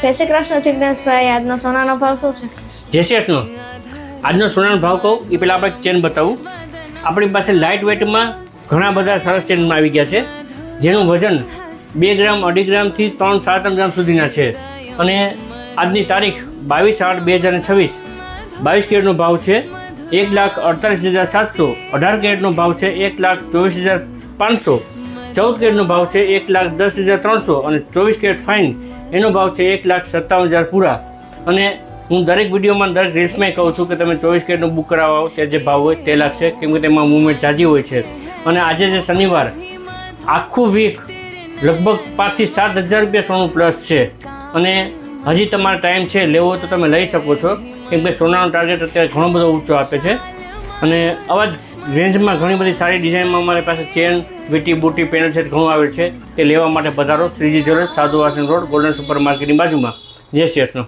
જય શ્રી કૃષ્ણ જિગ્નેશભાઈ, આજનો સોનાનો ભાવ શું છે? જય શ્રી કૃષ્ણ. આજનો સોનાનો ભાવ કહું એ પહેલાં આપણે ચેન બતાવું. આપણી પાસે લાઇટ વેઇટમાં ઘણા બધા સરસ ચેનમાં આવી ગયા છે, જેનું વજન 2 ગ્રામ 2.5 ગ્રામથી 3-3.5 ગ્રામ સુધીના છે. અને આજની તારીખ 22/8/2026. 22 કેરેટનો ભાવ છે 1,48,700. 18 કેરેટનો ભાવ છે 1,24,500. 14 કેરેટનો ભાવ છે 1,10,300 અને 24 કેરેટ ફાઇન એનો ભાવ છે 1,57,000 પૂરા. અને હું દરેક વિડીયોમાં દરેક રીલ્સમાં કહું છું કે તમે 24 કેરેટનો બુક કરાવો તે જે ભાવ હોય તે લાગશે, કેમ કે તેમાં મૂવમેન્ટ ઝાઝી હોય છે. અને આજે જે શનિવાર આખું વીક લગભગ 5,000 થી 7,000 રૂપિયા સોનું પ્લસ છે. અને હજી તમારો ટાઈમ છે, લેવો હોય તો તમે લઈ શકો છો, કેમ કે સોનાનો ટાર્ગેટ અત્યારે ઘણો બધો ઊંચો આપે છે. અને આવા જ રેન્જમાં ઘણી બધી સારી ડિઝાઇનમાં અમારી પાસે ચેન, વીટી, બુટી, પેનલ સેટ ઘણું આવેલ છે. તે લેવા માટે પધારો. શ્રીજી જ્વેલર્સ, સાધુ આશ્રમ રોડ, ગોલ્ડન સુપર માર્કેટની બાજુમાં. જય શ્રી કૃષ્ણ.